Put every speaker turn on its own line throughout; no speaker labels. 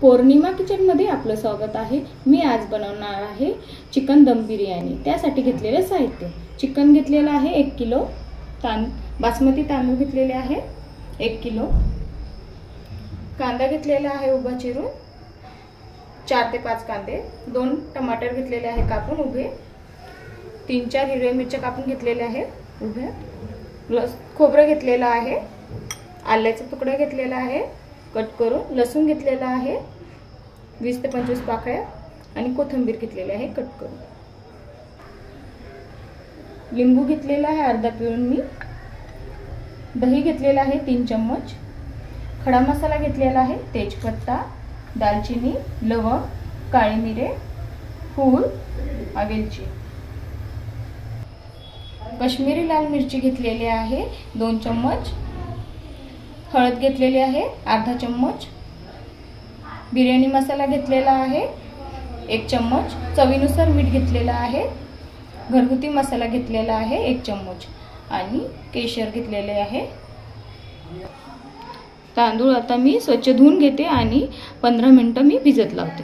पौर्णिमा किचनमध्ये आपलं स्वागत आहे। मी आज बनवणार आहे चिकन दम बिर्याणी। त्यासाठी घेतलेले साहित्य: चिकन घेतलेलं आहे 1 किलो, बासमती तांदूळ घेतलेले आहे 1 किलो, कांदा घेतलेला आहे उभा चिरून 4 ते 5 कांदे, 2 टमाटर घेतलेले आहे कापून उभे, 3-4 हिरव्या मिरच्या कापून घेतलेल्या आहे उभ्या, खोबरं घेतलेलं आहे, आल्याचा तुकडा घेतलेला आहे कट करून, लसूण घेतलेला आहे 20 ते 25 पाकळ्या आणि कोथिंबीर घेतलेली आहे कट करून, लिंबू घेतलेला आहे अर्धा पिळून मी, दही घेतलेला आहे 3 चम्मच, खडा मसाला घेतलेला आहे तेजपत्ता, दालचिनी, लवंग, काळे मिरे, फूल, वेलची, काश्मीरी लाल मिरची घेतलेली आहे 2 चम्मच, हळद घेतलेली आहे अर्धा चम्मच, बिर्याणी मसाला घेतलेला आहे 1 चम्मच, चवीनुसार मीठ घेतलेला आहे, घरगुती मसाला घेतलेला आहे 1 चम्मच आणि केशर घेतलेले आहे। तांदूळ आता मी स्वच्छ धुवून घेते आणि 15 मिनिटं मी भिजत लावते।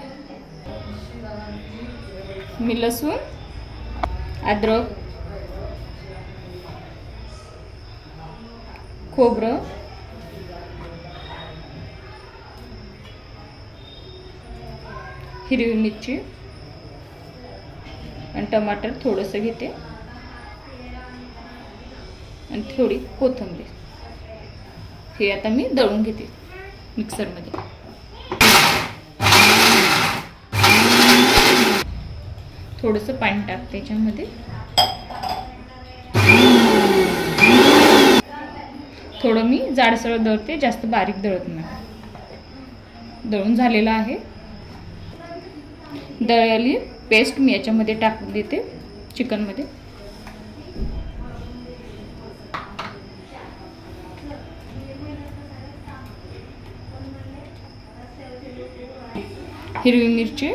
मी लसूण, अद्रक, खोबरं, हिरवी मिरची आणि टमाटर थोडंसं घेते आणि थोडी कोथिंबीर, हे आता मी दळून घेते मिक्सरमध्ये। थोडंसं पाणी टाकते त्याच्यामध्ये, थोडं मी जाडसर दळते, जास्त बारीक दळत नाही। दळून झालेलं आहे, दळलेली पेस्ट मी याच्यामध्ये टाकून देते चिकनमध्ये। हिरवी मिरची,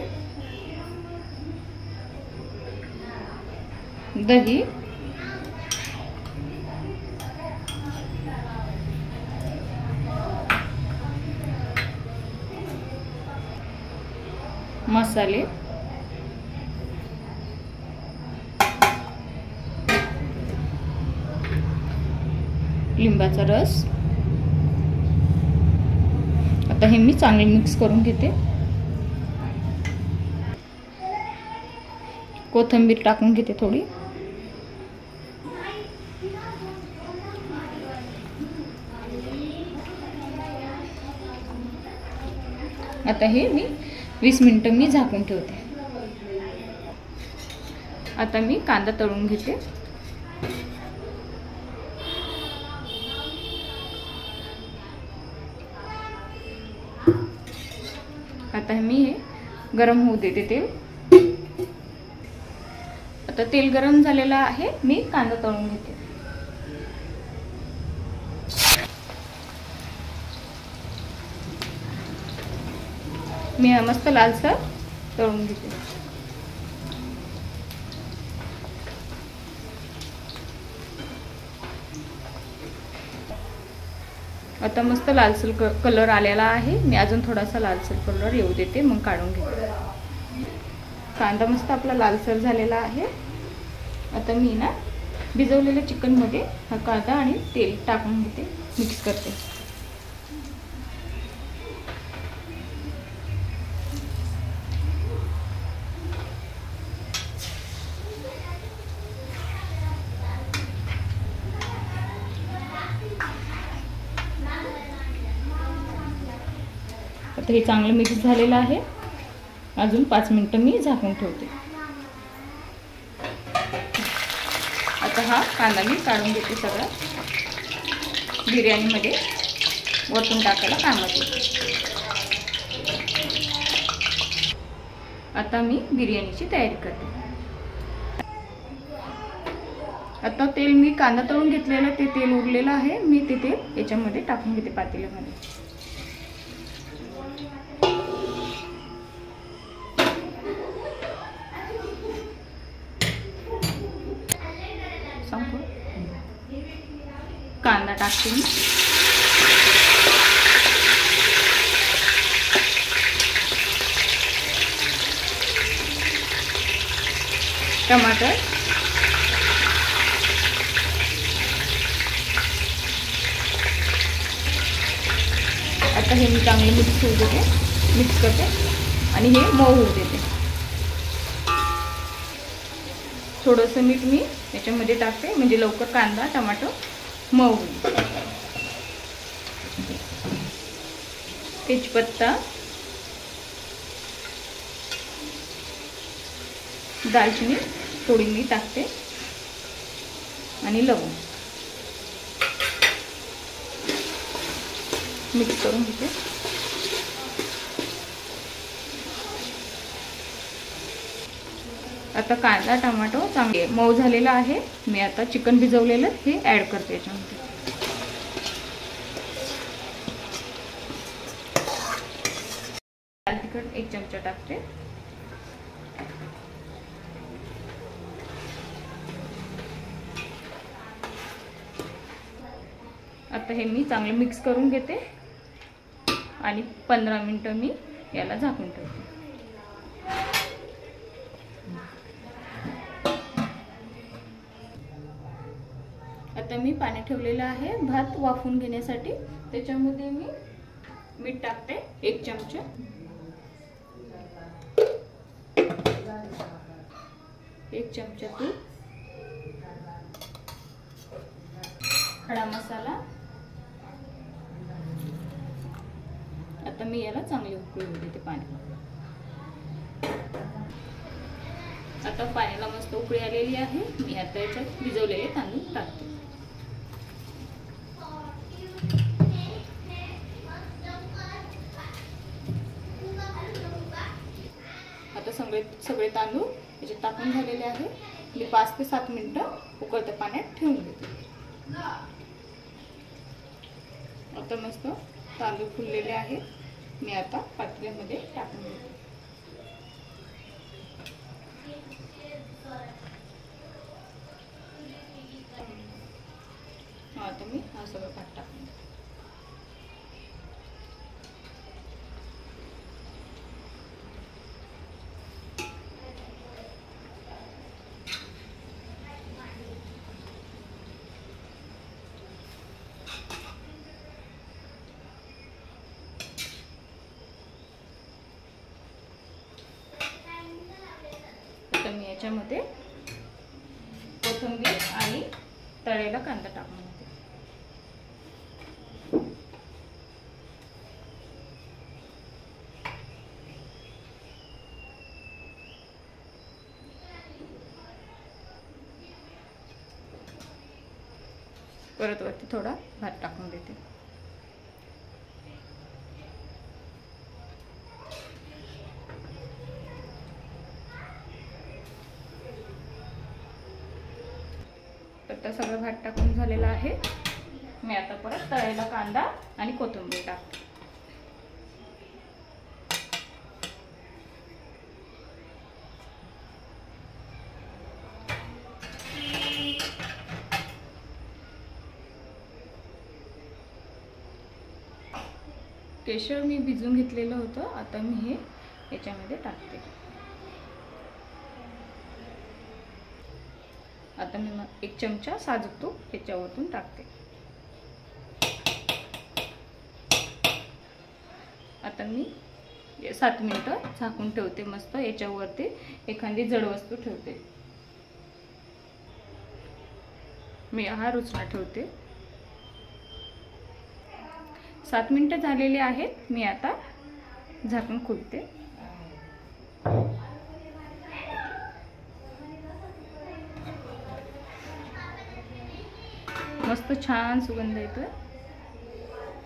दही, मसाले, लिंबाचा रस, आता हे मी चांगले मिक्स करून घेते। कोथिंबीर टाकून घेते थोडी, आता हे मी 20 मिनिटं मी झाकून ठेवते। आता मी कांदा तळून घेते। आता मी हे गरम होऊ देते तेल। आता तेल गरम झालेलं आहे, मी कांदा तळून घेते। मी मस्त लालसर तळून घेते। आता मस्त लालसर कलर आलेला आहे, मी अजून थोडासा लालसर कलर येऊ देते, मग काढून घेते। कांदा मस्त आपला लालसर झालेला आहे। आता मी ना भिजवलेल्या चिकनमध्ये हा कांदा आणि तेल टाकून घेते, मिक्स करते। आता हे चांगलं मिक्स झालेलं आहे, अजून 5 मिनिटं मी झाकून ठेवते। आता हा कांदा मी काढून घेते, सगळा बिर्याणीमध्ये वरतून टाकायला कामात येते। आता मी बिर्याणीची तयारी करते। आता तेल मी कांदा तळून घेतलेलं ते तेल उरलेलं आहे, मी ते तेल याच्यामध्ये टाकून घेते पातेल्यामध्ये। कांदा टाकते मी, टमाटर, आता हे मी चांगले मिक्स करते आणि हे मऊ होऊ देते. थोडंसं मीठ मी याच्यामध्ये टाकते म्हणजे लवकर कांदा टमाटर मऊ होईल. तेजपत्ता, दालचिनी थोडी मी टाकते आणि लवंग मिक्स करून घेते. आता कांदा टमाटो चांगले मऊ झालेला आहे. मी आता चिकन भिजवलेलं हे ऍड करते याच्यामध्ये. लाल तिखट 1 चमचा टाकते. आता हे मी चांगले मिक्स करून घेते आणि 15 मिनिटं मी याला झाकून ठेवते. आता मी पाणी ठेवलेलं आहे भात वाफवून घेण्यासाठी. त्याच्यामध्ये मी मीठ टाकते 1 चमचा, एक चमचा तूप, खडा मसाला. आता मी याला चांगली उकळी येऊ देते पाण्याला. आता पाण्याला मस्त उकळी आलेली आहे. मी आता याच्यात भिजवलेले तांदूळ टाकते. आता सगळे तांदूळ याच्यात टाकून झालेले आहे. मी 5 ते 7 मिनिटं उकळत्या पाण्यात ठेवून देते. आता मस्त तांदूळ फुललेले आहेत. मी आता पातेल्यामध्ये टाकून देते. आता मी हा सगळं भात टाकून देते. आता मी याच्यामध्ये कोथिंबीर आणि तळलेला कांदा टाकून देते. परत वरती थोडा भात टाकून देते. आता सगळं भात टाकून झालेला आहे. मी आता परत तळलेला कांदा आणि कोथिंबीर टाकते. केशर मी भिजून घेतलेलं होतं. आता मी हे याच्यामध्ये टाकते. आता मी 1 चमचा साजूक तूप याच्यावरतून टाकते. आता मी 7 मिनिटं झाकून ठेवते. मस्त याच्यावरती एखादी जड वस्तू ठेवते. मी हा रुचना ठेवते. 7 मिनिटं झालेले आहेत. मी आता झाकण खोलते. मस्त छान सुगंध येतोय.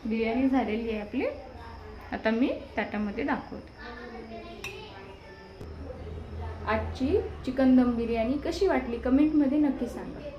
बिर्याणी झालेली आहे आपली. आता मी ताटामध्ये दाखवते. आजची चिकन दम बिर्याणी कशी वाटली कमेंटमध्ये नक्की सांगा.